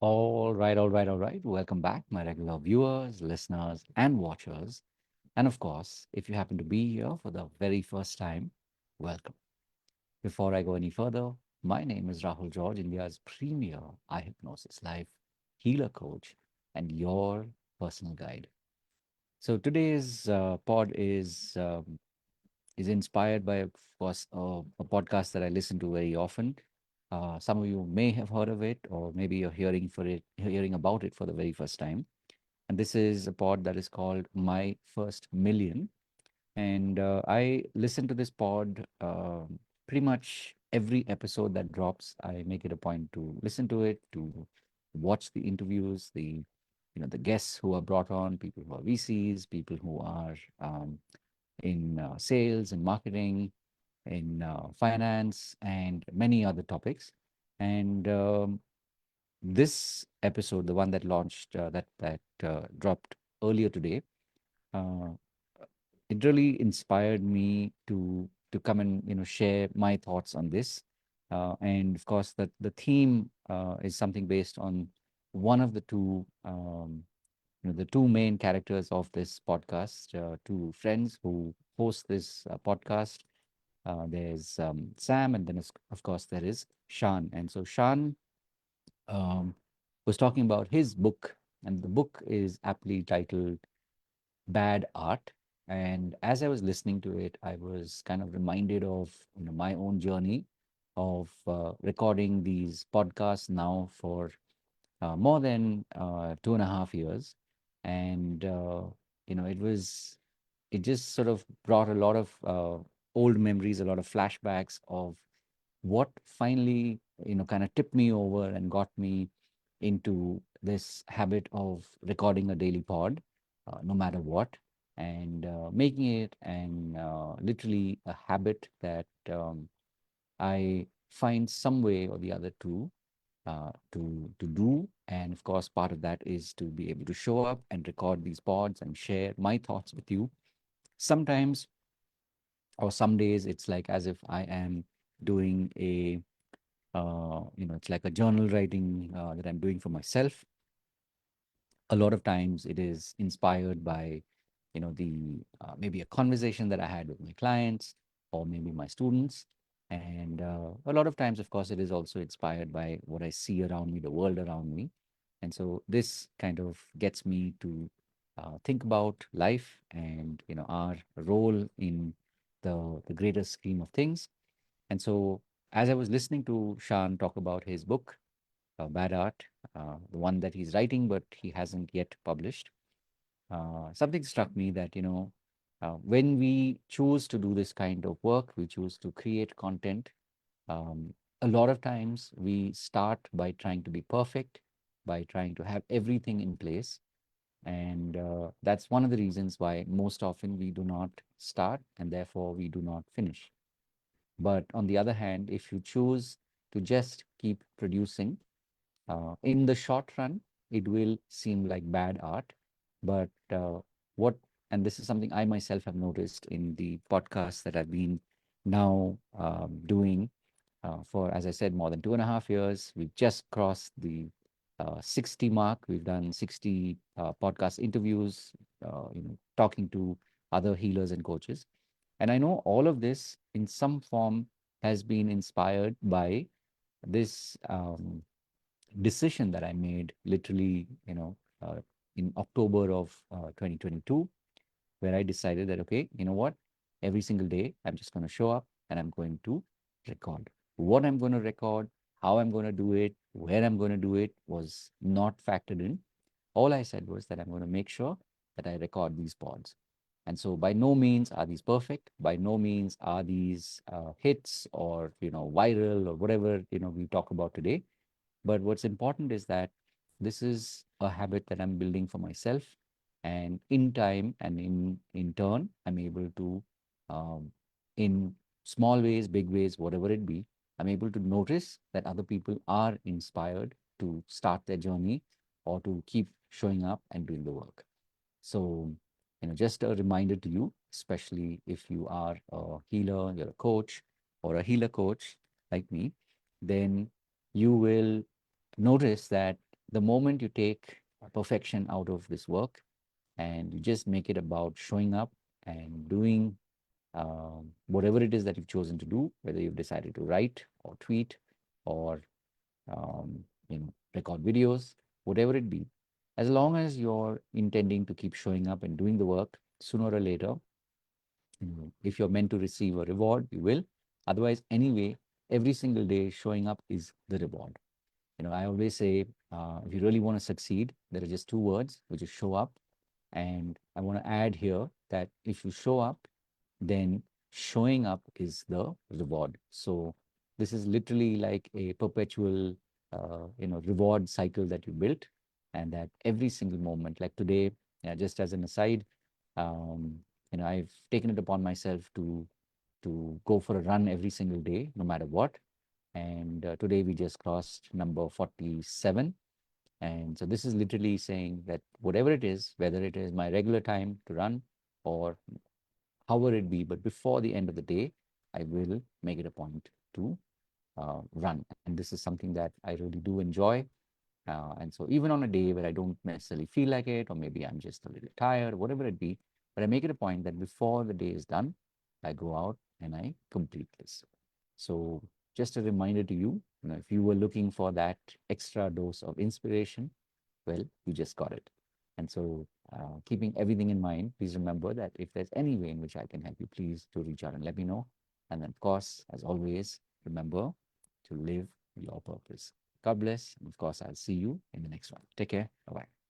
All right. Welcome back, my regular viewers, listeners, and watchers. And of course, if you happen to be here for the very first time, welcome. Before I go any further, my name is Rahul George, India's premier eye hypnosis life healer coach and your personal guide. So today's pod is inspired by, of course, a podcast that I listen to very often. Some of you may have heard of it, or maybe you're hearing about it for the very first time. And this is a pod that is called My First Million. And I listen to this pod pretty much every episode that drops. I make it a point to listen to it, to watch the interviews, the guests who are brought on, people who are VCs, people who are in sales and marketing, in finance, and many other topics. And this episode, the one that launched, that dropped earlier today, uh, it really inspired me to come and share my thoughts on this. And of course, that the theme is something based on one of the two main characters of this podcast, two friends who host this podcast. There's Sam, and then of course there is Sean. And so Sean um, was talking about his book, and the book is aptly titled Bad Art. And as I was listening to it, I was kind of reminded of my own journey of recording these podcasts now for more than 2.5 years. And it just sort of brought a lot of old memories, a lot of flashbacks of what finally kind of tipped me over and got me into this habit of recording a daily pod, no matter what, and making it and literally a habit that I find some way or the other to do. And of course, part of that is to be able to show up and record these pods and share my thoughts with you. Sometimes, or some days, it's like as if I am doing it's like a journal writing that I'm doing for myself. A lot of times it is inspired by the maybe a conversation that I had with my clients or maybe my students. And a lot of times, of course, it is also inspired by what I see around me, the world around me. And so this kind of gets me to think about life and our role in the greater scheme of things. And so as I was listening to Shan talk about his book, Bad Art, the one that he's writing, but he hasn't yet published. Something struck me that, when we choose to do this kind of work, we choose to create content. Um, a lot of times we start by trying to be perfect, by trying to have everything in place. And that's one of the reasons why most often we do not start and therefore we do not finish. But on the other hand, if you choose to just keep producing, in the short run, it will seem like bad art. But what, and this is something I myself have noticed in the podcasts that I've been now doing for, as I said, more than 2.5 years. We've just crossed the 60 mark. We've done 60 podcast interviews, talking to other healers and coaches. And I know all of this in some form has been inspired by this decision that I made literally, in October of 2022, where I decided that, okay, you know what, every single day, I'm just going to show up and I'm going to record. What I'm going to record, how I'm going to do it, where I'm going to do it was not factored in. All I said was that I'm going to make sure that I record these pods. And so by no means are these perfect. By no means are these hits or, viral or whatever, we talk about today. But what's important is that this is a habit that I'm building for myself. And in time and in turn, I'm able to, um, in small ways, big ways, whatever it be, I'm able to notice that other people are inspired to start their journey or to keep showing up and doing the work. So, just a reminder to you, especially if you are a healer, you're a coach or a healer coach like me, then you will notice that The moment you take perfection out of this work and you just make it about showing up and doing whatever it is that you've chosen to do, whether you've decided to write or tweet or record videos, whatever it be, as long as you're intending to keep showing up and doing the work, sooner or later, if you're meant to receive a reward, you will. Otherwise, anyway, every single day showing up is the reward. I always say, if you really want to succeed, there are just two words, which is show up. And I want to add here that if you show up, then showing up is the reward. So this is literally like a perpetual, reward cycle that you built, and that every single moment, like today, yeah, just as an aside, um, I've taken it upon myself to go for a run every single day, no matter what. And today we just crossed number 47. And so this is literally saying that whatever it is, whether it is my regular time to run or however it be, but before the end of the day, I will make it a point to run. And this is something that I really do enjoy. And so even on a day where I don't necessarily feel like it, or maybe I'm just a little tired, whatever it be, but I make it a point that before the day is done, I go out and I complete this. So just a reminder to you, if you were looking for that extra dose of inspiration, well, you just got it. And so keeping everything in mind, please remember that if there's any way in which I can help you, please do reach out and let me know. And then, of course, as always, remember to live your purpose. God bless. And of course, I'll see you in the next one. Take care. Bye bye.